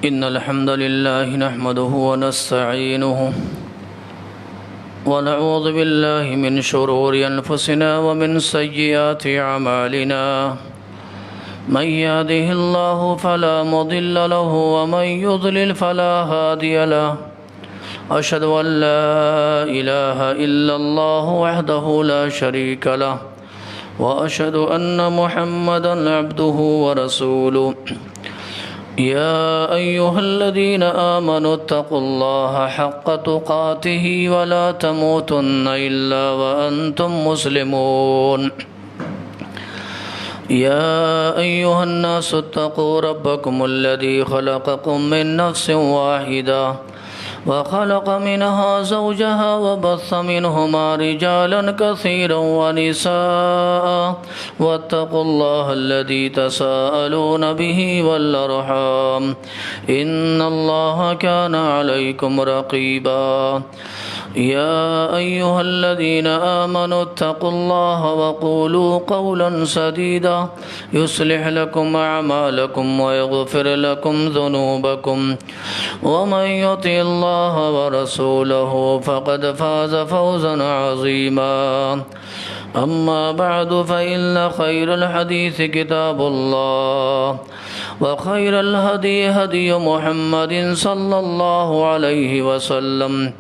إن الحمد لله نحمده ونستعينه ونعوذ بالله من شرور أنفسنا ومن سيئات أعمالنا من يهده الله فلا مضل له ومن يضلل فلا هادي له أشهد أن لا إله إلا الله وحده لا شريك له وأشهد أن محمدًا عبده ورسوله يا أيها الذين آمنوا اتقوا الله حق تقاته ولا تموتن إلا وأنتم مسلمون يا أيها الناس اتقوا ربكم الذي خلقكم من نفس واحدة وخلق منها زوجها وبث منهما رجالا كثيرا ونساء واتقوا الله الذي تساءلون به والأرحام إن الله كان عليكم رقيبا يا أيها الذين آمنوا اتقوا الله وقولوا قولا سديدا يصلح لكم أعمالكم ويغفر لكم ذنوبكم ومن يطع الله ورسوله فقد فاز فوزا عظيما أما بعد فإن خير الحديث كتاب الله وخير الهدي هدي محمد صلى الله عليه وسلم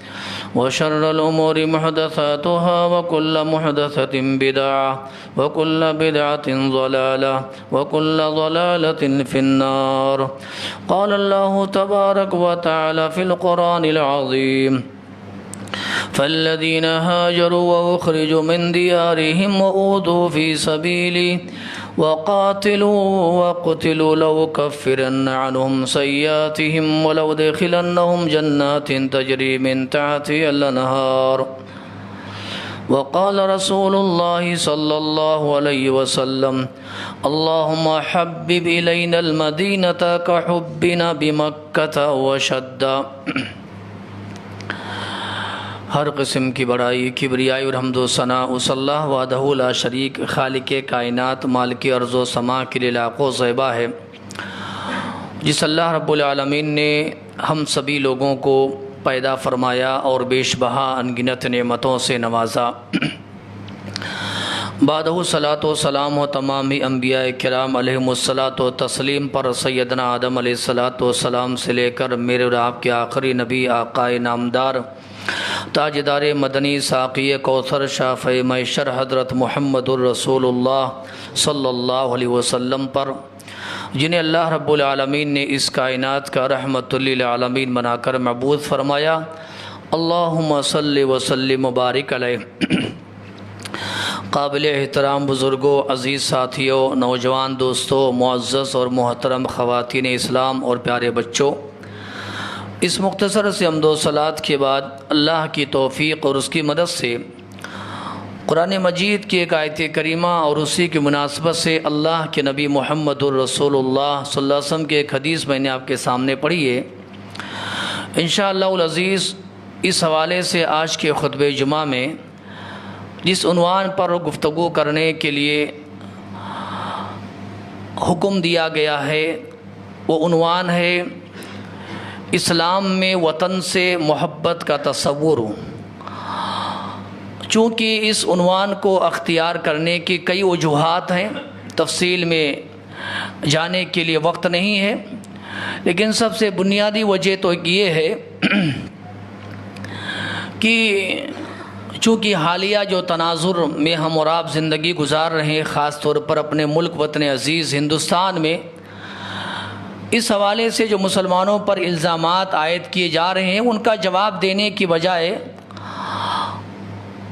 وشر الأمور محدثاتها وكل محدثة بدعة وكل بدعة ضلالة وكل ضلالة في النار قال الله تبارك وتعالى في القرآن العظيم فالذين هاجروا وأخرجوا من ديارهم وأوذوا في سبيلي وقاتلوا وقتلوا لأكفرن عنهم سيئاتهم ولأدخلنهم جنات تجري من تحتها الأنهار وقال رسول الله صلى الله عليه وسلم اللهم حبب إلينا المدينة كحبنا بمكة وشد ہر قسم کی بڑائی کبریائی اور حمد و ثناء اس اللہ وحدہ لا شریک خالق کائنات مالک ارض و سماء کے لیے لاکھوں زیبا ہے جس اللہ رب العالمین نے ہم سبھی لوگوں کو پیدا فرمایا اور بیش بہا انگنت نعمتوں سے نوازا بعدہ صلاۃ و سلام و تمام انبیاء کرام علیہم الصلاۃ و تسلیم پر سیدنا آدم علیہ الصلاۃ والسلام سے لے کر میرے اور آپ کے آخری نبی آقائے نامدار تاجدار مدنی ساقی کوثر شافع معشر حضرت محمد الرسول اللہ صلی اللہ علیہ وسلم پر جنہیں اللہ رب العالمین نے اس کائنات کا رحمت للعالمین بنا کر مبعوث فرمایا اللہم صلی وسلم مبارک علیہ قابل احترام بزرگوں عزیز ساتھیوں نوجوان دوستوں معزز اور محترم خواتین اسلام اور پیارے بچوں اس مختصر سے حمد و صلات کے بعد اللہ کی توفیق اور اس کی مدد سے قرآن مجید کی ایک آیت کریمہ اور اسی کی مناسبت سے اللہ کے نبی محمد الرسول اللہ صلی اللہ علیہ وسلم کی ایک حدیث میں نے آپ کے سامنے پڑھی ہے انشاءاللہ العزیز اس حوالے سے آج کے خطبہ جمعہ میں جس عنوان پر گفتگو کرنے کے لیے حکم دیا گیا ہے وہ عنوان ہے اسلام میں وطن سے محبت کا تصور چونکہ اس عنوان کو اختیار کرنے کی کئی وجوہات ہیں تفصیل میں جانے کے لیے وقت نہیں ہے لیکن سب سے بنیادی وجہ تو یہ ہے کہ چونکہ حالیہ جو تناظر میں ہم اور آپ زندگی گزار رہے ہیں خاص طور پر اپنے ملک وطن عزیز ہندوستان میں اس حوالے سے جو مسلمانوں پر الزامات عائد کیے جا رہے ہیں ان کا جواب دینے کی بجائے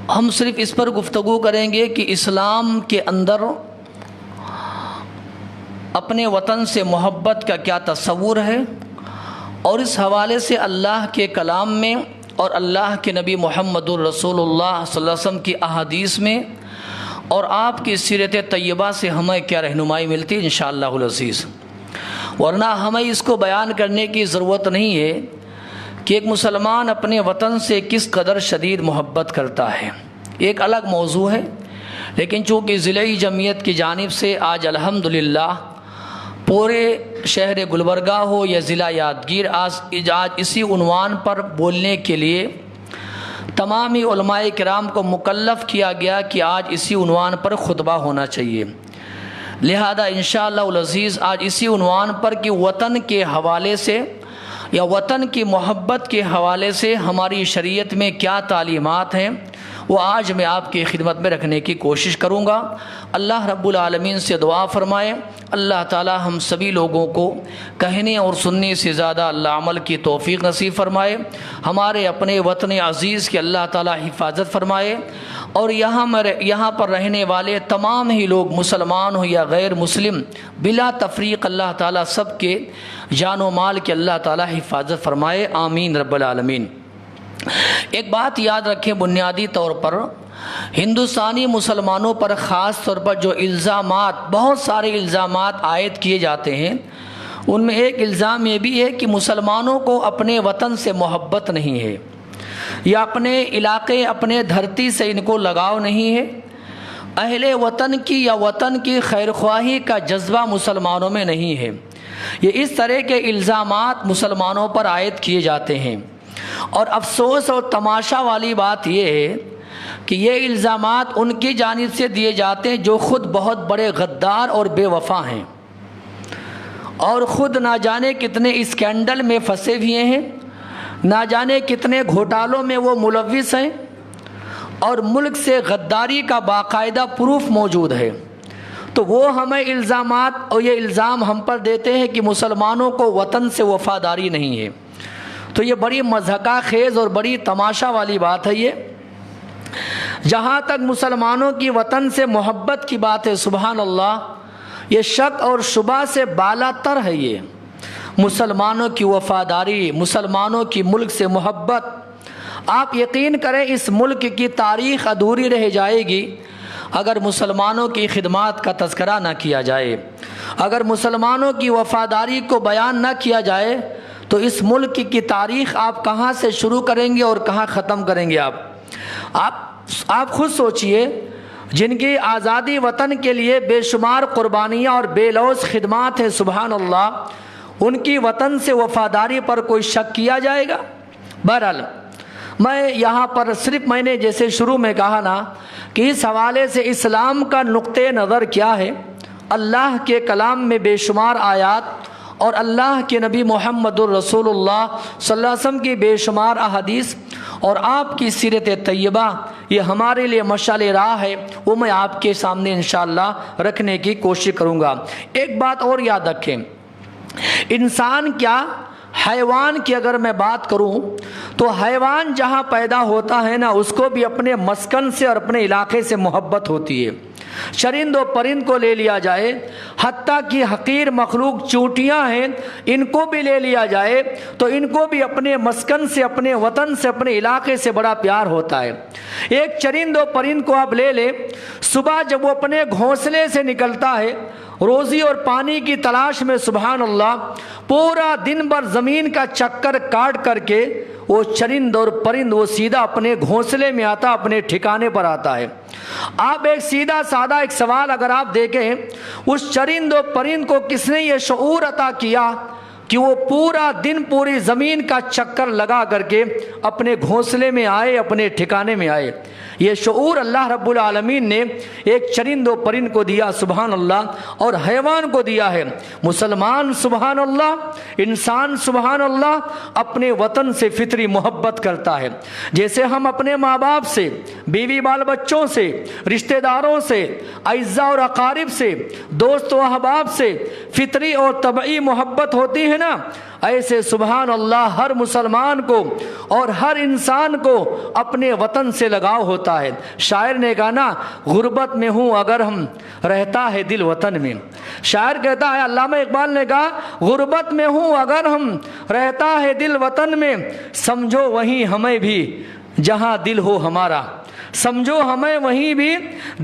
ہم صرف اس پر گفتگو کریں گے کہ اسلام کے اندر اپنے وطن سے محبت کا کیا تصور ہے اور اس حوالے سے اللہ کے کلام میں اور اللہ کے نبی محمد الرسول اللہ صلی اللہ علیہ وسلم کی احادیث میں اور آپ کی سیرت طیبہ سے ہمیں کیا رہنمائی ملتی ہے انشاءاللہ العزیز ورنہ ہمیں اس کو بیان کرنے کی ضرورت نہیں ہے کہ ایک مسلمان اپنے وطن سے کس قدر شدید محبت کرتا ہے ایک الگ موضوع ہے لیکن چونکہ ضلعی جمعیت کی جانب سے آج الحمدللہ پورے شہر گلبرگہ ہو یا ضلع یادگیر، آج اسی عنوان پر بولنے کے لیے تمامی علماء کرام کو مکلف کیا گیا کہ آج اسی عنوان پر خطبہ ہونا چاہیے۔ لہذا انشاءاللہ العزیز آج اسی عنوان پر کہ وطن کے حوالے سے یا وطن کی محبت کے حوالے سے ہماری شریعت میں کیا تعلیمات ہیں وہ آج میں آپ کی خدمت میں رکھنے کی کوشش کروں گا۔ اللہ رب العالمین سے دعا فرمائے اللہ تعالی ہم سبھی لوگوں کو کہنے اور سننے سے زیادہ اللہ عمل کی توفیق نصیب فرمائے، ہمارے اپنے وطن عزیز کی اللہ تعالی حفاظت فرمائے، اور یہاں پر رہنے والے تمام ہی لوگ مسلمان ہو یا غیر مسلم بلا تفریق اللہ تعالی سب کے جان و مال کے اللہ تعالی حفاظت فرمائے، آمین رب العالمین۔ ایک بات یاد رکھیں بنیادی طور پر، ہندوستانی مسلمانوں پر خاص طور پر جو الزامات، بہت سارے الزامات عائد کیے جاتے ہیں، ان میں ایک الزام یہ بھی ہے کہ مسلمانوں کو اپنے وطن سے محبت نہیں ہے، یا اپنے علاقے اپنے دھرتی سے ان کو لگاؤ نہیں ہے، اہل وطن کی یا وطن کی خیر خواہی کا جذبہ مسلمانوں میں نہیں ہے۔ یہ اس طرح کے الزامات مسلمانوں پر عائد کیے جاتے ہیں، اور افسوس اور تماشا والی بات یہ ہے کہ یہ الزامات ان کی جانب سے دیے جاتے ہیں جو خود بہت بڑے غدار اور بے وفا ہیں، اور خود نہ جانے کتنے اسکینڈل میں پھنسے ہوئے ہیں، نہ جانے کتنے گھوٹالوں میں وہ ملوث ہیں، اور ملک سے غداری کا باقاعدہ پروف موجود ہے۔ تو وہ ہمیں الزامات اور یہ الزام ہم پر دیتے ہیں کہ مسلمانوں کو وطن سے وفاداری نہیں ہے۔ تو یہ بڑی مضحکہ خیز اور بڑی تماشا والی بات ہے۔ یہ جہاں تک مسلمانوں کی وطن سے محبت کی بات ہے، سبحان اللہ، یہ شک اور شبہ سے بالا تر ہے۔ یہ مسلمانوں کی وفاداری، مسلمانوں کی ملک سے محبت، آپ یقین کریں اس ملک کی تاریخ ادھوری رہ جائے گی اگر مسلمانوں کی خدمات کا تذکرہ نہ کیا جائے، اگر مسلمانوں کی وفاداری کو بیان نہ کیا جائے تو اس ملک کی تاریخ آپ کہاں سے شروع کریں گے اور کہاں ختم کریں گے؟ آپ خود سوچئے، جن کی آزادی وطن کے لیے بے شمار قربانیاں اور بے لوث خدمات ہیں، سبحان اللہ، ان کی وطن سے وفاداری پر کوئی شک کیا جائے گا؟ بہرحال میں یہاں پر صرف میں نے جیسے شروع میں کہا نا کہ اس حوالے سے اسلام کا نقطہ نظر کیا ہے، اللہ کے کلام میں بے شمار آیات اور اللہ کے نبی محمد الرسول اللہ صلی اللہ علیہ وسلم کی بے شمار احادیث اور آپ کی سیرت طیبہ، یہ ہمارے لیے مشعل راہ ہے، وہ میں آپ کے سامنے انشاءاللہ رکھنے کی کوشش کروں گا۔ ایک بات اور یاد رکھیں، انسان کیا حیوان کی اگر میں بات کروں تو حیوان جہاں پیدا ہوتا ہے نا، اس کو بھی اپنے مسکن سے اور اپنے علاقے سے محبت ہوتی ہے۔ چرند و پرند کو لے لیا جائے، حتیٰ کہ حقیر مخلوق چونٹیاں ہیں، ان کو بھی لے لیا جائے تو ان کو بھی اپنے مسکن سے، اپنے وطن سے، اپنے علاقے سے بڑا پیار ہوتا ہے۔ ایک چرند و پرند کو آپ لے لیں، صبح جب وہ اپنے گھونسلے سے نکلتا ہے روزی اور پانی کی تلاش میں، سبحان اللہ، پورا دن بھر زمین کا چکر کاٹ کر کے وہ چرند اور پرند وہ سیدھا اپنے گھونسلے میں آتا، اپنے ٹھکانے پر آتا ہے۔ آپ ایک سیدھا سادہ ایک سوال اگر آپ دیکھیں، اس چرند و پرند کو کس نے یہ شعور عطا کیا کہ وہ پورا دن پوری زمین کا چکر لگا کر کے اپنے گھونسلے میں آئے، اپنے ٹھکانے میں آئے؟ یہ شعور اللہ رب العالمین نے ایک چرند و پرند کو دیا، سبحان اللہ، اور حیوان کو دیا ہے۔ مسلمان سبحان اللہ، انسان سبحان اللہ اپنے وطن سے فطری محبت کرتا ہے، جیسے ہم اپنے ماں باپ سے، بیوی بال بچوں سے، رشتہ داروں سے، اعزاء اور اقارب سے، دوست و احباب سے فطری اور طبعی محبت ہوتی ہے نا، ایسے سبحان اللہ ہر مسلمان کو اور ہر انسان کو اپنے وطن سے لگاؤ ہوتا ہے۔ شاعر نے کہا نا، غربت میں ہوں اگر ہم رہتا ہے دل وطن میں۔ شاعر کہتا ہے، علامہ اقبال نے کہا، غربت میں ہوں اگر ہم رہتا ہے دل وطن میں، سمجھو وہیں ہمیں بھی جہاں دل ہو ہمارا، سمجھو ہمیں وہیں بھی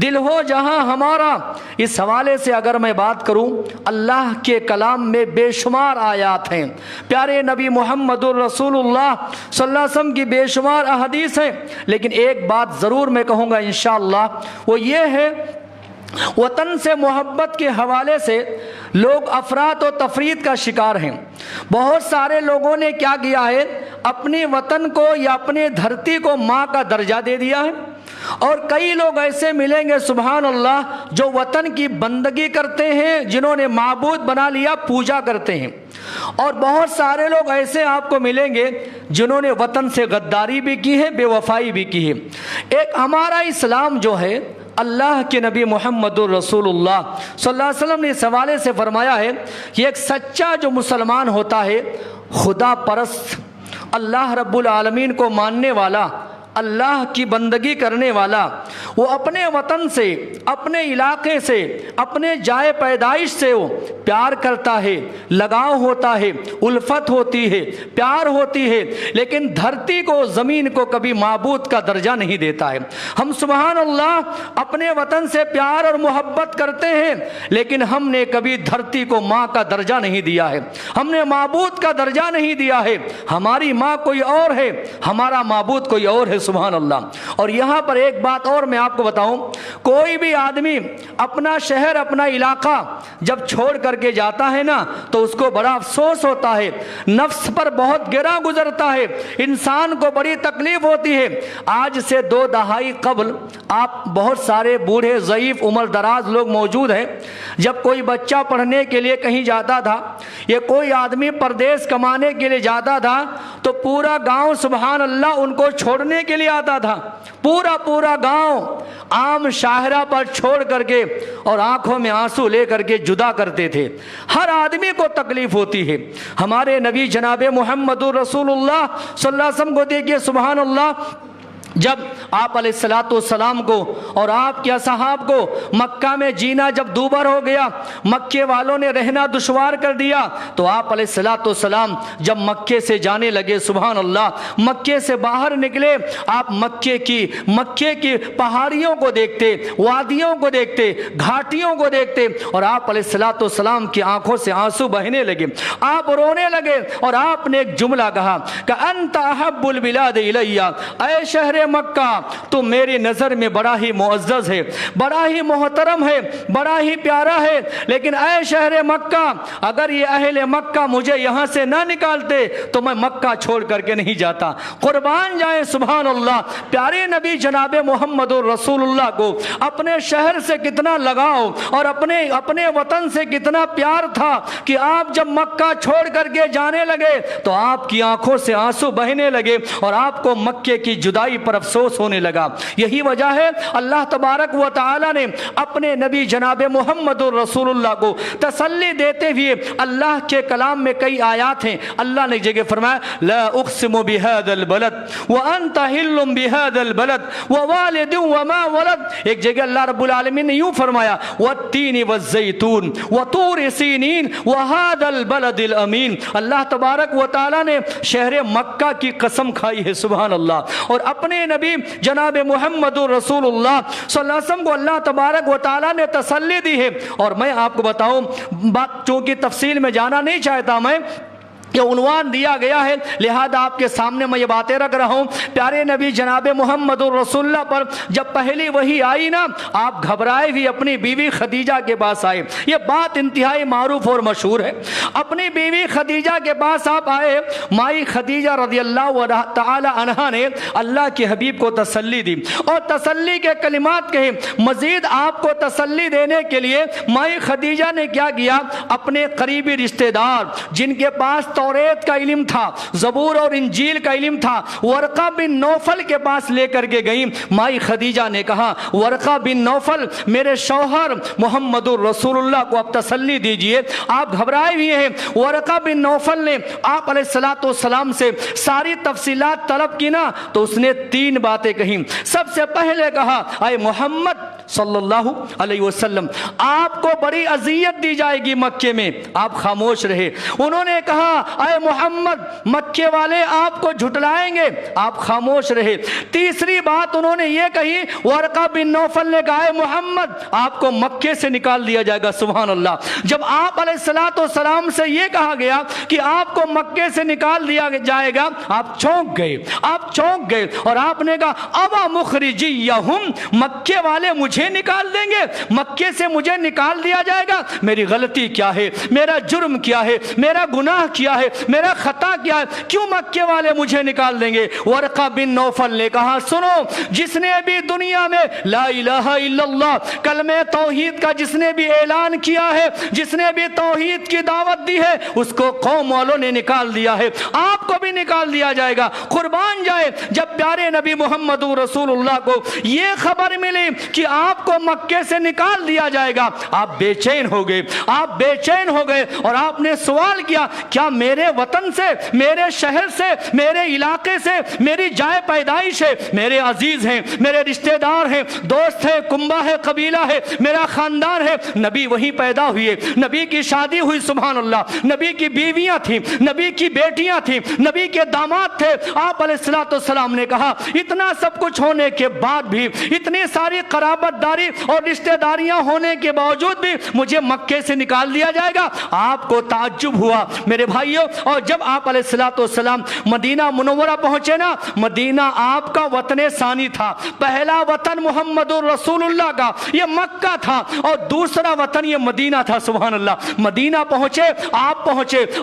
دل ہو جہاں ہمارا۔ اس حوالے سے اگر میں بات کروں، اللہ کے کلام میں بے شمار آیات ہیں، پیارے نبی محمد الرسول اللہ صلی اللہ علیہ وسلم کی بے شمار احادیث ہیں، لیکن ایک بات ضرور میں کہوں گا انشاءاللہ، وہ یہ ہے वतन से मोहब्बत के हवाले से लोग अफरात और तफरीद का शिकार हैं। बहुत सारे लोगों ने क्या किया है, अपने वतन को या अपने धरती को माँ का दर्जा दे दिया है। और कई लोग ऐसे मिलेंगे सुभान अल्लाह, जो वतन की बंदगी करते हैं, जिन्होंने माबूद बना लिया, पूजा करते हैं। और बहुत सारे लोग ऐसे आपको मिलेंगे जिन्होंने वतन से गद्दारी भी की है, बेवफाई भी की है। एक हमारा इस्लाम जो है, अल्लाह के नबी मुहम्मदुर रसूलुल्लाह सल्लल्लाहु अलैहि वसल्लम ने इस हवाले से फरमाया है कि एक सच्चा जो मुसलमान होता है, खुदा परस्त, अल्लाह रब्बुल आलमीन को मानने वाला, अल्लाह की बंदगी करने वाला, वो अपने वतन से, अपने इलाके से, अपने जाए पैदाइश से वो प्यार करता है, लगाव होता है, उल्फत होती है, प्यार होती है, लेकिन धरती को, ज़मीन को कभी माबूद का दर्जा नहीं देता है। हम सुभान अल्लाह अपने वतन से प्यार और मोहब्बत करते हैं, लेकिन हमने कभी धरती को माँ का दर्जा नहीं दिया है, हमने माबूद का दर्जा नहीं दिया है। हमारी माँ कोई और है, हमारा माबूद कोई और है, सुभान अल्लाह। और यहाँ पर एक बात और मैं आपको बताऊं, कोई भी आदमी अपना शहर, अपना इलाका जब छोड़ करके जाता है ना, तो उसको बड़ा अफसोस होता है, नफ्स पर बहुत गिरा गुजरता है, इंसान को बड़ी तकलीफ होती है। आज से 2 दहाई कबल आप बहुत सारे बूढ़े, ज़ईफ, उम्र दराज लोग मौजूद हैं। जब कोई बच्चा पढ़ने के लिए कहीं जाता था, या कोई आदमी परदेश कमाने के लिए जाता था, तो पूरा गांव सुभान अल्लाह उनको छोड़ने के लिए आता था। पूरा गांव आम शाहरा पर छोड़ करके और आंखों में आंसू ले करके जुदा करते थे। हर आदमी को तकलीफ होती है। हमारे नबी जनाबे मुहम्मदुर रसूलुल्लाह सल्लल्लाहु अलैहि वसल्लम को देखिए सुभान अल्लाह, जब आप अलैहिस्सलाम को और आपके असहाब को मक्का में जीना जब दूभर हो गया, मक्के वालों ने रहना दुश्वार कर दिया, तो आप अलैहिस्सलाम जब मक्के से जाने लगे, सुभान अल्लाह, मक्के से बाहर निकले, आप मक्के की पहाड़ियों को देखते, वादियों को देखते, घाटियों को देखते, और आप अलैहिस्सलाम की आंखों से आंसू बहने लगे, आप रोने लगे, और आपने एक जुमला कहा कि अंत अहब्बुल बिलाद इलैया, ऐ शहर मक्का, तो मेरी नजर में बड़ा ही मुअज़्ज़ज़ है, बड़ा ही मोहतरम है, बड़ा ही प्यारा है। लेकिन ऐ शहर मक्का, अगर ये अहले मक्का मुझे यहाँ से ना निकालते तो मैं मक्का छोड़ करके नहीं जाता। कुर्बान जाए सुभान अल्लाह, प्यारे नबी जनाबे मुहम्मदुर रसूलुल्लाह को अपने शहर से कितना लगाव और अपने वतन से कितना प्यार था कि आप जब मक्का छोड़ करके जाने लगे तो आपकी आंखों से आंसू बहने लगे और आपको मक्के की जुदाई पर अफसोस होने लगा। यही वजह है अल्लाह तबारक व तआला ने अपने नबी जनाबे मुहम्मदुर रसूलुल्लाह को तसल्ली देते हुए अल्लाह के कलाम में कई आयात हैं। अल्लाह ने एक जगह फरमाया ला उक़सिमु बिहादल बलद व अंत हिल्लुम बिहादल बलद व वालिदिन व मा वलद। एक जगह अल्लाह रब्बुल आलमीन ने यूं फरमाया वत्तीन वज़्ज़ैतून व तूर सीनीन व हादल बलदिल अमीन। अल्लाह तबारक व तआला ने शहर मक्का की कसम खाई है सुभान अल्लाह, और अपने नबी जनाब मुहम्मदुर रसूलुल्लाह सल्लल्लाहु अलैहि वसल्लम को अल्लाह तबारक व तआला ने तसल्ली दी है। और मैं आपको बताऊं, बात चूंकि तफसील में जाना नहीं चाहता, मैं ये उन्वान दिया गया है लिहाजा आपके सामने मैं ये बातें रख रहा हूँ। प्यारे नबी जनाब मुहम्मदुर रसूलुल्लाह पर जब पहली वही आई ना, आप घबराए भी अपनी बीवी खदीजा के पास आए। ये बात इंतहाई मारूफ और मशहूर है। अपनी बीवी खदीजा के पास आप आए, माई खदीजा रज़ियल्लाहु तआला अन्हा ने अल्लाह के हबीब को तसल्ली दी और तसल्ली के कलिमात कहे। मजीद आपको तसल्ली देने के लिए माई खदीजा ने क्या किया, अपने करीबी रिश्तेदार जिनके पास तौरेत का इल्म था, ज़बूर और इंजील का इल्म था, वरक़ा बिन नौफल के पास लेकर के गई। माई खदीजा ने कहा वरक़ा बिन नौफल मेरे शौहर मुहम्मदुर रसूलुल्लाह को आप तसल्ली दीजिए, आप घबराए हुए हैं। वरक़ा बिन नौफल ने आप अलैहिस्सलातु वस्सलाम से सारी तफसीलात तलब की ना, तो उसने 3 बातें कही। सबसे पहले कहा आए मोहम्मद सल्लल्लाहु अलैहि वसल्लम, आपको बड़ी अजियत दी जाएगी मक्के में, आप खामोश रहे। उन्होंने कहा اے محمد مکے والے آپ کو جھٹلائیں گے، آپ خاموش رہے۔ تیسری بات انہوں نے یہ کہی، ورقہ بن نوفل نے کہا اے محمد آپ کو مکے سے نکال دیا جائے گا۔ سبحان اللہ۔ جب آپ علیہ السلام سے یہ کہا گیا کہ آپ کو مکے سے نکال دیا جائے گا، آپ چونک گئے اور آپ نے کہا اوا مخرجیہم، مکے والے مجھے نکال دیں گے، مکے سے مجھے نکال دیا جائے گا؟ میری غلطی کیا ہے، میرا جرم کیا ہے، میرا گناہ کیا ہے، میرا خطا کیا ہے، کیوں مکے والے مجھے نکال دیں گے؟ ورقہ بن نوفل نے کہا سنو، جس نے بھی دنیا میں لا الہ الا اللہ کلمہ توحید کا جس نے بھی اعلان کیا ہے، جس نے بھی توحید کی دعوت دی ہے، اس کو قوم والوں نے نکال دیا ہے، آپ کو بھی نکال دیا جائے گا۔ قربان جائے جب پیارے نبی محمد رسول اللہ کو یہ خبر ملی کہ آپ کو مکے سے نکال دیا جائے گا، آپ بے چین ہو گئے اور آپ نے سوال کیا کیا میرے وطن سے، میرے شہر سے، میرے علاقے سے، میری جائے پیدائش ہے، میرے عزیز ہیں، میرے رشتہ دار ہیں، دوست ہیں، کنبہ ہے، قبیلہ ہے، میرا خاندان ہے، نبی وہیں پیدا ہوئے، نبی کی شادی ہوئی، سبحان اللہ، نبی کی بیویاں تھیں، نبی کی بیٹیاں تھیں، نبی کے داماد تھے۔ آپ علیہ السلام نے کہا اتنا سب کچھ ہونے کے بعد بھی، اتنی ساری قرابت داری اور رشتہ داریاں ہونے کے باوجود بھی مجھے مکے سے نکال دیا جائے گا؟ آپ کو تعجب ہوا میرے بھائیوں۔ اور جب آپ علیہ السلام مدینہ منورہ پہنچے نا، مدینہ آپ کا وطن ثانی تھا، پہلا وطن محمد رسول اللہ کا یہ مکہ تھا اور دوسرا وطن یہ مدینہ تھا۔ سبحان اللہ۔ مدینہ پہنچے،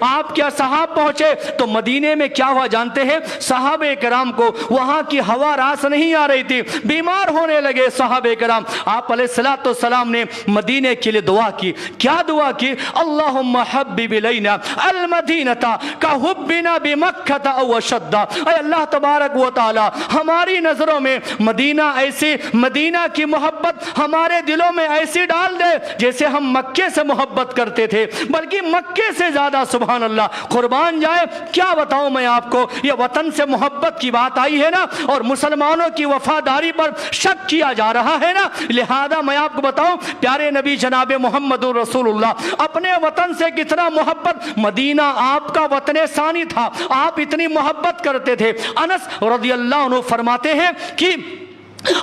آپ کے اصحاب پہنچے تو مدینے میں کیا ہوا جانتے ہیں؟ صحابہ کرام کو وہاں کی ہوا راس نہیں آ رہی تھی، بیمار ہونے لگے صحابہ کرام۔ آپ علیہ السلام نے مدینے کے لیے دعا کی۔ کیا دعا کی؟ اللہم حبب الینا المدینۃ کحبنا بمکہ او اشد۔ اے اللہ تبارک و تعالی ہماری نظروں میں مدینہ ایسی، مدینہ کی محبت ہمارے دلوں میں ایسی ڈال دے جیسے ہم مکے سے محبت کرتے تھے، بلکہ مکے سے زیادہ۔ سبحان اللہ۔ قربان جائے کیا بتاؤں میں آپ کو، یہ وطن سے محبت کی بات آئی ہے نا، اور مسلمانوں کی وفاداری پر شک کیا جا رہا ہے نا، لہذا میں آپ کو بتاؤں پیارے نبی جناب محمد رسول اللہ اپنے وطن سے کتنا محبت، مدینہ آپ کا وطن ثانی تھا، آپ اتنی محبت کرتے تھے۔ انس رضی اللہ عنہ فرماتے ہیں کہ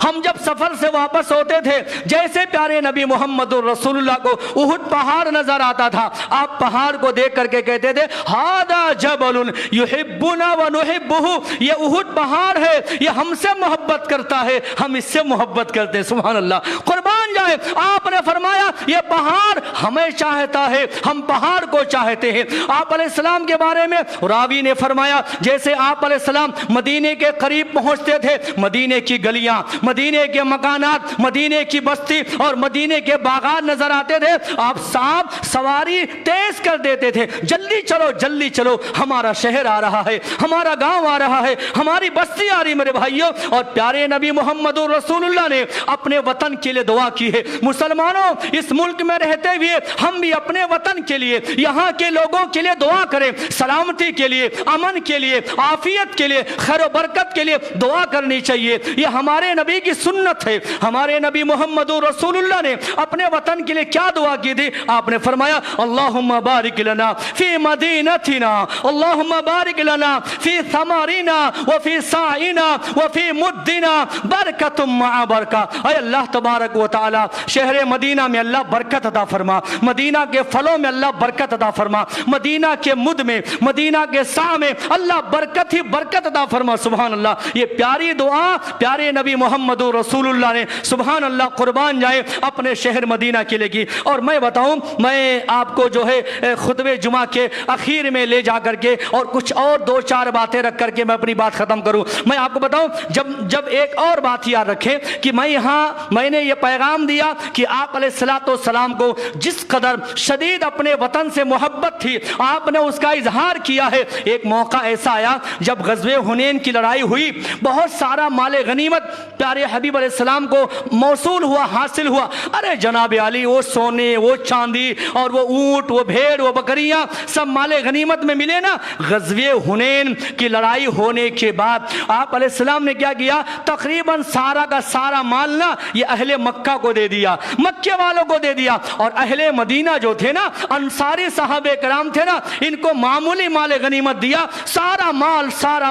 ہم جب سفر سے واپس ہوتے تھے، جیسے پیارے نبی محمد رسول اللہ کو احد پہاڑ نظر آتا تھا، آپ پہاڑ کو دیکھ کر کے کہتے تھے ھذا جبل یحبنا ونحبہ، یہ احد پہاڑ ہے، یہ ہم سے محبت کرتا ہے، ہم اس سے محبت کرتے ہیں۔ سبحان اللہ۔ قربان جائے آپ نے فرمایا یہ پہاڑ ہمیں چاہتا ہے، ہم پہاڑ کو چاہتے ہیں۔ آپ علیہ السلام کے بارے میں راوی نے فرمایا جیسے آپ علیہ السلام مدینے کے قریب پہنچتے تھے، مدینے کی گلیاں، مدینے کے مکانات، مدینے کی بستی اور مدینے کے باغات نظر آتے تھے، آپ صاحب سواری تیز کر دیتے تھے، جلدی چلو جلدی چلو، ہمارا شہر آ رہا ہے، ہمارا گاؤں آ رہا ہے، ہماری بستی آ رہی میرے بھائیوں۔ اور پیارے نبی محمد رسول اللہ نے اپنے وطن کے لیے دعا کی ہے۔ مسلمانوں اس ملک میں رہتے ہوئے ہم بھی اپنے وطن کے لیے، یہاں کے لوگوں کے لیے دعا کریں، سلامتی کے لیے، امن کے لیے، عافیت کے لیے، خیر و برکت کے لیے دعا کرنی چاہیے۔ یہ ہمارے نبی کی سنت ہے۔ ہمارے نبی محمد رسول اللہ نے اپنے وطن کے لیے کیا دعا کی تھی؟ آپ نے فرمایا اللہم بارک لنا فی مدینتنا، اللہم بارک لنا فی ثمرنا وفی سعینا وفی مدنا برکت مع برکہ۔ اے اللہ تبارک و تعالی شہر مدینہ میں اللہ برکت عطا فرما، مدینہ کے پھلوں میں اللہ برکت عطا فرما، مدینہ کے مد میں، مدینہ کے سا میں اللہ برکت ہی برکت عطا فرما۔ سبحان اللہ۔ یہ پیاری دعا پیارے نبی محمد رسول اللہ نے سبحان اللہ قربان جائے اپنے شہر مدینہ کے لے کی۔ اور میں بتاؤں، میں آپ کو جو ہے خطبہ جمعہ کے اخیر میں لے جا کر کے اور کچھ اور دو چار باتیں رکھ کر کے میں اپنی بات ختم کروں۔ میں آپ کو بتاؤں جب ایک اور بات یاد رکھیں کہ میں نے یہ پیغام دیا کہ آپ علیہ السلام کو جس قدر شدید اپنے وطن سے محبت تھی، آپ نے اس کا اظہار کیا ہے۔ ایک موقع ایسا آیا جب غزوہ حنین کی لڑائی ہوئی، بہت سارا مال غنیمت پیارے حبیب علیہ السلام کو موصول ہوا، حاصل ہوا۔ ارے جناب علی، وہ سونے، وہ چاندی اور وہ اونٹ، وہ بھیڑ، وہ بکریاں سب مال غنیمت میں ملے نا۔ غزوہ حنین کی لڑائی ہونے کے بعد آپ علیہ السلام نے کیا کیا؟ تقریباً سارا کا سارا مال نا یہ اہل مکہ کو दे दिया, मक्के वालों को दे दिया। और अहले मदीना जो थे ना, अंसारी साहबे कराम थे ना, इनको मामूली माल गनीमत दिया, सारा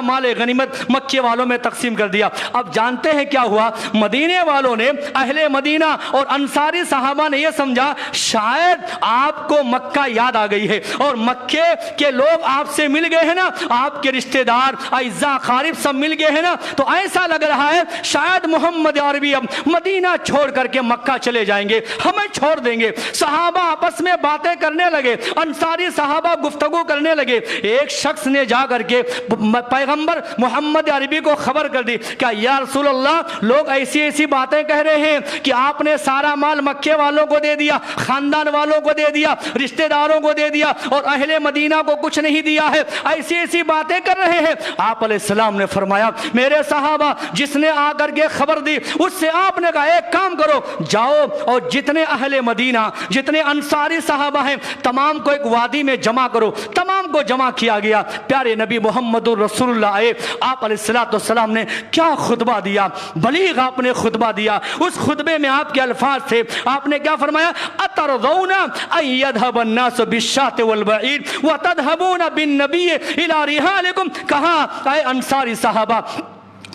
माल गनीमत मक्के वालों में तकसीम कर दिया। अब जानते हैं क्या हुआ, मदीने वालों ने, अहले मदीना और अंसारी साहबा ने यह समझा शायद आपको मक्का याद आ गई है और मक्के के लोग आपसे मिल गए हैं ना, आपके रिश्तेदार अइज़ा अकारिब सब मिल गए हैं ना, तो ऐसा लग रहा है शायद मोहम्मद अरबी अब मदीना छोड़ करके मक्का चले जाएंगे, हमें छोड़ देंगे। सहाबा आपस में बातें करने लगे, अंसारी सहाबा गुफ्तगू करने लगे। एक शख्स ने जा करके पैगंबर मोहम्मद अरबी को खबर कर दी, क्या या रसूल अल्लाह, लोग ऐसी ऐसी बातें कह रहे हैं कि आपने सारा माल मक्के वालों को दे दिया, खानदान वालों को दे दिया, रिश्तेदारों को दे दिया और अहले मदीना को कुछ नहीं दिया है, ऐसी ऐसी बातें कर रहे हैं। आप अलैहिस्सलाम ने फरमाया, मेरे सहाबा जिसने आकर के खबर दी उससे आपने कहा एक काम करो, जाओ और जितने अहले मदीना, जितने अंसारी सहाबा हैं, तमाम को एक वादी में जमा करो। तमाम को जमा किया गया। प्यारे नबी मोहम्मदुर रसूलुल्लाह आए, आप अलैहिस्सलाम ने क्या खुतबा दिया, बलीग आपने खुतबा दिया। उस खुतबे में आपके अल्फाज थे, आपने क्या फरमाया, अतरज़ौना अन यज़हबन नास बिश्शाति वल बईर व तज़हबूना बिन नबी इला रिहालिकुम। कहा ऐ अंसारी सहाबा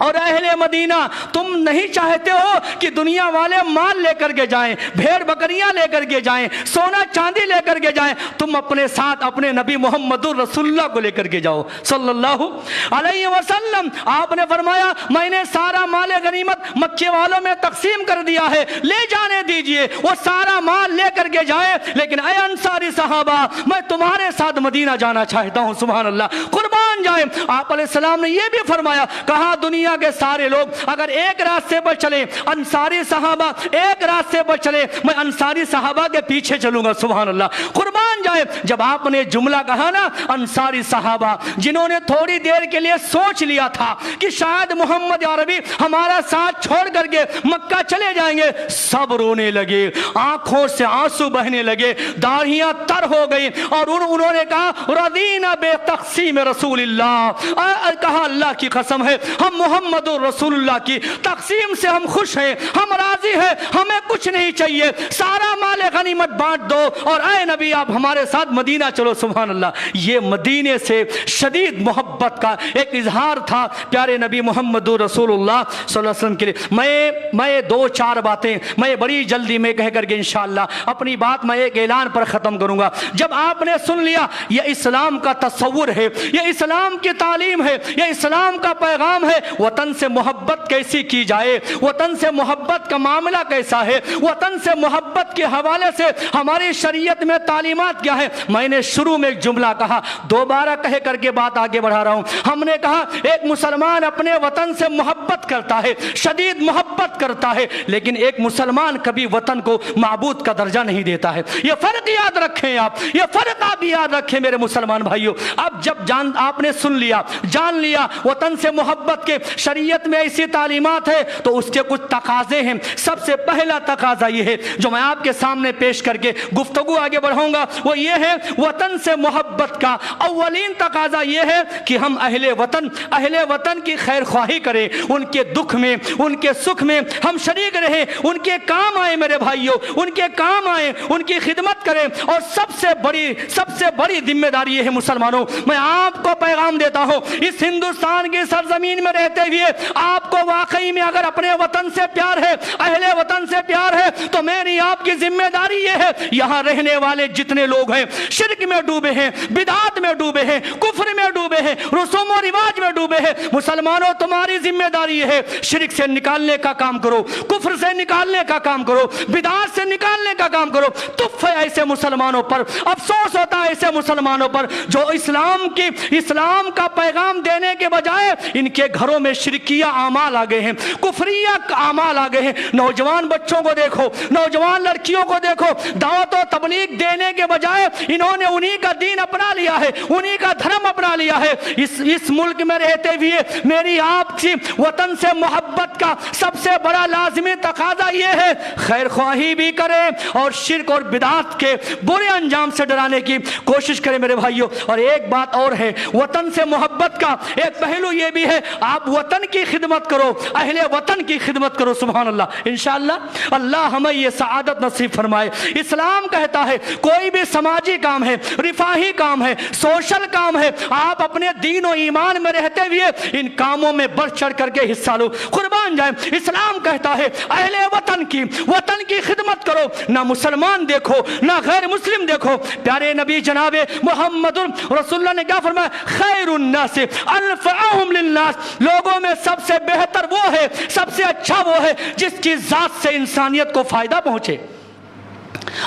और अहले मदीना, तुम नहीं चाहते हो कि दुनिया वाले माल लेकर के जाएं, भेड़ बकरियां लेकर के जाएं, सोना चांदी लेकर के जाएं, तुम अपने साथ अपने नबी मोहम्मदुर रसूलुल्लाह को लेकर के जाओ सल्लल्लाहु अलैहि वसल्लम। आपने फरमाया, मैंने सारा माल गनीमत मक्के वालों में तकसीम कर दिया है, ले जाने दीजिए, वो सारा माल लेकर के जाए, लेकिन ऐ अंसारी सहाबा, मैं तुम्हारे साथ मदीना जाना चाहता हूं, सुभान अल्लाह, कुर्बान जाए। आप अलैहिस्सलाम ने यह भी फरमाया, कहा दुनिया के सारे लोग अगर एक रास्ते पर चले, अंसारी सहाबा एक रास्ते पर चले, मैं अंसारी सहाबा के पीछे चलूंगा, सुभान अल्लाह, कुर्बान जाए। जब आपने जुमला कहा ना, अंसारी सहाबा जिन्होंने थोड़ी देर के लिए सोच लिया था कि शायद मोहम्मद अरबी हमारा साथ छोड़ करके मक्का चले जाएंगे, सब रोने लगे, आंखों से आंसू बहने लगे, दाढ़ियां तर हो गई और उन्होंने कहा, रदीना बेतक़सीम रसूलिल्लाह, कहा अल्लाह की कसम है, हम मोहम्मद रसूलुल्लाह की तकसीम से हम खुश हैं, हम राजी हैं, हमें कुछ नहीं चाहिए, सारा माल गनीमत बांट दो और ऐ नबी आप हमारे साथ मदीना चलो, सुभान अल्लाह। ये मदीने से शदीद मोहब्बत का एक इजहार था प्यारे नबी मोहम्मद रसूलुल्लाह सल्लल्लाहु अलैहि वसल्लम के लिए। मैं दो चार बातें मैं बड़ी जल्दी में कह करके इंशाअल्लाह अपनी बात मैं एक ऐलान पर ख़त्म करूंगा। जब आपने सुन लिया ये इस्लाम का तस्वुर है, ये इस्लाम की तालीम है, ये इस्लाम का पैगाम है, वतन से मोहब्बत कैसी की जाए, वतन से मोहब्बत का मामला कैसा है, वतन से मोहब्बत के हवाले से हमारी शरीयत में तालीमात क्या है। मैंने शुरू में एक जुमला कहा, दोबारा कह करके बात आगे बढ़ा रहा हूं। हमने कहा एक मुसलमान अपने वतन से मोहब्बत करता है, शदीद मोहब्बत करता है, लेकिन एक मुसलमान कभी वतन को माबूद का दर्जा नहीं देता है। यह फर्क याद रखें आप, यह फर्क आप याद रखें मेरे मुसलमान भाइयों। अब जब आपने सुन लिया, जान लिया वतन से मोहब्बत के शरीयत में ऐसी तालीमात है, तो उसके कुछ तकाजे हैं। सबसे पहला तकाजा ये है जो मैं आपके सामने पेश करके गुफ्तगू आगे बढ़ाऊंगा, वो ये है वतन से मोहब्बत का अव्वलीन तकाजा ये है कि हम अहले वतन की खैर ख्वाही करें, उनके दुख में उनके सुख में हम शरीक रहें, उनके काम आए मेरे भाइयों, उनके काम आए, उनकी खिदमत करें। और सबसे बड़ी जिम्मेदारी ये है मुसलमानों, मैं आपको पैगाम देता हूं, इस हिंदुस्तान की सरजमीन में रहते हुए आपको वाकई में अगर अपने वतन से प्यार है, अहले वतन से प्यार है, तो मेरी आपकी जिम्मेदारी ये है, यहां रहने वाले जितने लोग हैं शिर्क में डूबे हैं, बिदात में डूबे हैं, कुफ्र में डूबे हैं, रसूम और रिवाज में डूबे हैं, मुसलमानों तुम्हारी जिम्मेदारी है शिर्क से निकालने का काम करो, कुफ्र से निकालने का काम करो, बिदात से निकालने का काम करो। तुफ है ऐसे मुसलमानों पर, अफसोस होता है ऐसे मुसलमानों पर जो इस्लाम का पैगाम देने के बजाय इनके घरों में शिरकिया आमाल आ गए हैं, कुफरिया आमाल आ गए हैं। नौजवान बच्चों को देखो, नौजवान लड़कियों को देखो, दावत और तबलीग देने के बजाय इन्होंने उन्हीं का दीन अपना लिया है, उन्हीं का धर्म अपना बना लिया है। इस मुल्क में रहते हुए मेरी आपकी वतन से मोहब्बत का सबसे बड़ा लाजमी तकाजा ये है, खैर ख्वाही भी करें और शिर्क और बिदात के बुरे अंजाम से डराने की कोशिश करें मेरे भाइयों। और एक बात और है, वतन से मोहब्बत का एक पहलू ये भी है, आप वतन की खिदमत करो, अहले वतन की खिदमत करो। सुभान अल्लाह। इंशाअल्लाह अल्लाह हमें ये सआदत नसीब फरमाए। इस्लाम कहता है कोई भी समाजी काम है, रिफाही काम है, सोशल काम है, आप अपने दीन और ईमान में रहते हुए इन कामों में बढ़ चढ़ करके हिस्सा लो, कुर्बान जाए। इस्लाम कहता है अहले वतन की खिदमत करो, ना मुसलमान देखो ना गैर मुस्लिम देखो। प्यारे नबी जनाबे मोहम्मदुर रसूलुल्लाह ने क्या फरमाया, खैरुन नास अनफअहुम लिन्नास, लोगों में सबसे बेहतर वो है, सबसे अच्छा वो है जिसकी जात से इंसानियत को फायदा पहुंचे।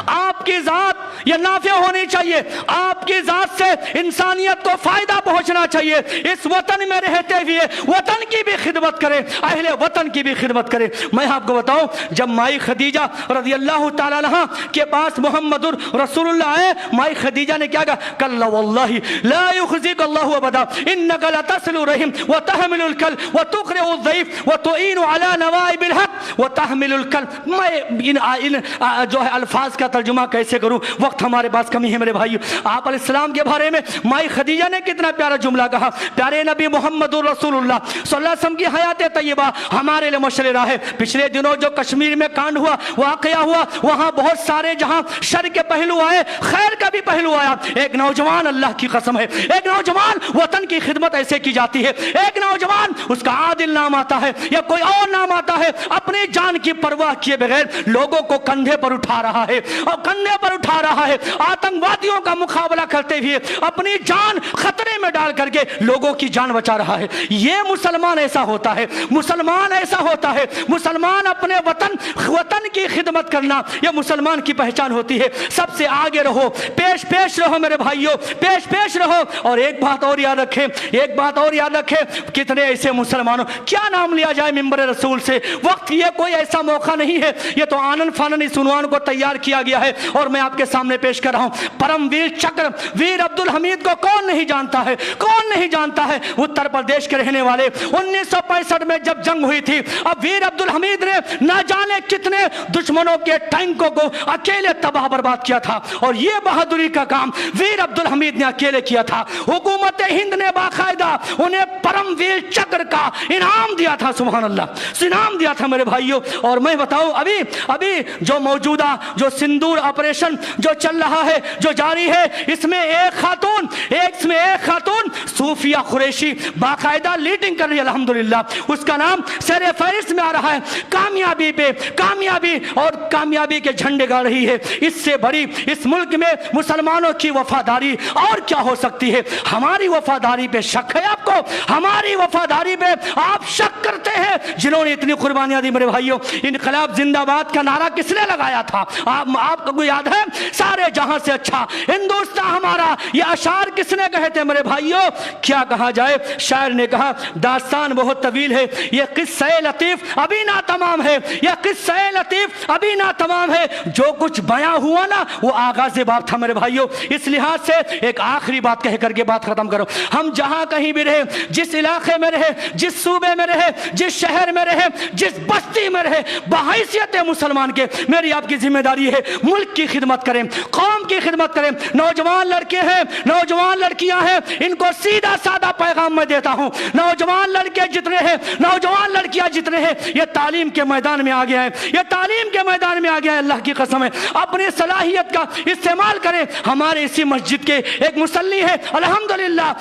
आपकी जात ये नाफे होनी चाहिए, आपकी जात से इंसानियत को फायदा पहुंचना चाहिए। इस वतन में रहते हुए वतन की भी खिदमत करें, अहले वतन की भी खिदमत करें। मैं आपको बताऊं, जब माई खदीजा रज़ियल्लाहु ताला अन्हा के पास मोहम्मदुर रसूलुल्लाह आए, माई खदीजा ने क्या कहा, कल्ला वल्लाही ला युखज़िक अल्लाहु अबदा इन्नका लतसिलु रहिम व तहमिलुल कल व तुक़रिउ ज़ईफ व तुईनु अला नवाइबिल हक़ व तहमिलुल कल। मैं इन जो है अल्फाज का तर्जुमा कैसे करूं, वक्त हमारे पास कमी है मेरे भाइयों। आप अलैहिस्सलाम के बारे में माई खदीजा ने कितना प्यारा जुमला कहा। प्यारे नबी मोहम्मदुर रसूलुल्लाह सल्लल्लाहु अलैहि वसल्लम की हयात तय्यबा हमारे लिए मशरे है। पिछले दिनों जो कश्मीर में कांड हुआ, वाकया हुआ, वहां बहुत सारे जहां शर के पहलू आए, खैर का भी पहलू आया। एक नौजवान, अल्लाह की कसम है, एक नौजवान, वतन की खिदमत ऐसे की जाती है, एक नौजवान उसका आदिल नाम आता है या कोई और नाम आता है, अपनी जान की परवाह किए बगैर लोगों को कंधे पर उठा रहा है और कंधे पर उठा रहा है, आतंकवादियों का मुकाबला करते हुए अपनी जान खतरे में डाल करके लोगों की जान बचा रहा है। ये मुसलमान ऐसा होता है, मुसलमान ऐसा होता है, मुसलमान अपने वतन की खिदमत करना, यह मुसलमान की पहचान होती है। सबसे आगे रहो, पेश रहो मेरे भाइयों, पेश रहो। और एक बात और याद रखें, कितने ऐसे मुसलमानों, क्या नाम लिया जाए मिंबर रसूल से, वक्त ये कोई ऐसा मौका नहीं है, ये तो आनन फानन इस उन्वान को तैयार किया गया है और मैं आपके सामने पेश कर रहा हूं। परमवीर चक्र वीर अब्दुल हमीद को कौन नहीं जानता है, कौन नहीं जानता है। उत्तर प्रदेश के रहने वाले, 1965 में जब जंग हुई थी, अब वीर अब्दुल हमीद ने न जाने कितने दुश्मनों के टैंकों को अकेले तबाह बर्बाद किया था और यह बहादुरी का काम वीर अब्दुल हमीद ने अकेले किया था। हुकूमत हिंद ने बाकायदा उन्हें परमवीर चक्र का इनाम दिया था, सुभान अल्लाह, इनाम दिया था मेरे भाइयों। और मैं बताऊं, अभी जो मौजूदा जो सिंदूर ऑपरेशन जो चल रहा है, जो जारी है, इसमें एक खातून सूफिया कुरैशी बाकायदा लीडिंग कर रही है, अल्हम्दुलिल्लाह। उसका नाम सर फहरिस्त में आ रहा है, कामयाबी पे कामयाबी और कामयाबी के झंडे गाड़ रही है। इससे बड़ी इस मुल्क में मुसलमानों की वफादारी और क्या हो सकती है। हमारी वफादारी पे शक है आपको, हमारी वफादारी पे आप शक करते हैं। जिन्होंने इतनी कुर्बानियां दी मेरे भाइयों, इनकलाब जिंदाबाद का नारा किसने लगाया था, आपको याद है? सारे जहां से अच्छा हिंदुस्तान हमारा, ये अशार किसने कहे थे मेरे भाइयों? क्या कहा जाए, शायर ने कहा, दास्तान बहुत तवील है, ये किस्सा लतीफ अभी ना तमाम है, यह किस्सा लतीफ अभी ना तमाम है। जो कुछ बयां हुआ ना, वो आगाज़ बात था मेरे भाइयों। इस लिहाज से एक आखिरी बात कह करके बात खत्म करो। हम जहां कहीं भी रहे, जिस इलाके में रहे, जिस सूबे में रहे, जिस शहर में रहे, जिस बस्ती में रहे, बहैसियत मुसलमान के मेरी आपकी जिम्मेदारी है, मुल्क की खिदमत करें, कौम की खिदमत करें। नौजवान लड़के हैं, नौजवान लड़कियां हैं, इनको सीधा साधा पैगाम मैं देता हूं। नौजवान लड़के जितने हैं, नौजवान लड़कियां जितने हैं, ये तालीम के मैदान में आ गया है, ये तालीम के मैदान में आ गया है। अल्लाह की कसम है, अपनी सलाहियत का इस्तेमाल करें। हमारे इसी मस्जिद के एक मुसल्ली है, अल्हम्दुलिल्लाह,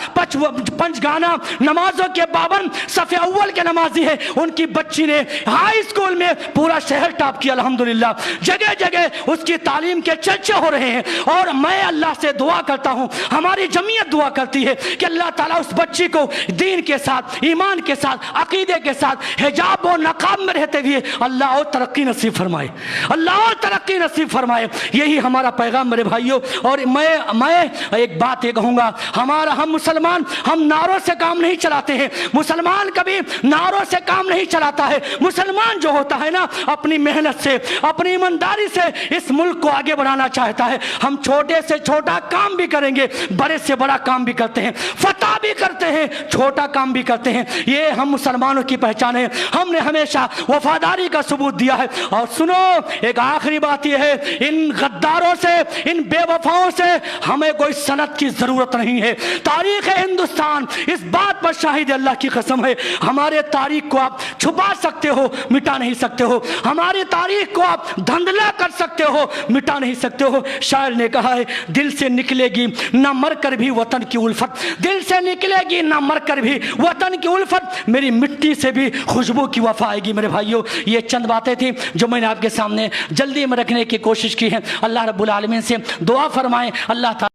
पंचगाना नमाजों के पाबंद, सफ़े अव्वल के नमाजी है। उनकी बच्ची ने हाई स्कूल में पूरा शहर टॉप किया, अल्हम्दुलिल्लाह। जगह जगह उसकी तालीम के चर्चे हो रहे हैं और मैं अल्लाह से दुआ करता हूं, हमारी जमीयत दुआ करती है कि अल्लाह ताला उस बच्ची को दीन के साथ, ईमान के साथ, अकीदे के साथ, हिजाब और नकाब में रहते हुए अल्लाह और तरक्की नसीब फरमाए, अल्लाह और तरक्की नसीब फरमाए। यही हमारा पैगाम मेरे भाइयों। और मैं एक बात ये कहूँगा, हम मुसलमान, हम नारों से काम नहीं चलाते हैं। मुसलमान कभी नारों से काम नहीं चलाता है। मुसलमान जो होता है ना, अपनी मेहनत से, अपनी ईमानदारी से इस मुल्क को आगे बढ़ाना चाहता है। हम छोटे से छोटा काम भी करेंगे, बड़े से बड़ा काम भी करते हैं। فتح بھی کرتے ہیں, چھوٹا کام بھی کرتے ہیں. یہ ہم مسلمانوں کی پہچان ہے. ہم نے ہمیشہ وفاداری کا ثبوت دیا ہے. اور سنو, ایک آخری بات یہ ہے, ان غداروں سے, ان بے وفاؤں سے ہمیں کوئی سند کی ضرورت نہیں ہے. تاریخ ہندوستان اس بات پر شاہد, اللہ کی قسم ہے, ہمارے تاریخ کو آپ چھپا سکتے ہو, مٹا نہیں سکتے ہو. ہماری تاریخ کو آپ دھندلا کر سکتے ہو, مٹا نہیں سکتے ہو. شاعر نے کہا ہے, دل سے نکلے گی نہ مر کر بھی وطن کی الفت, دل سے نکلے گی نہ مر کر بھی وطن کی الفت, میری مٹی سے بھی خوشبو کی وفا آئے گی. میرے بھائیوں, یہ چند باتیں تھیں جو میں نے آپ کے سامنے جلدی میں رکھنے کی کوشش کی ہے. اللہ رب العالمین سے دعا فرمائیں, اللہ تعالی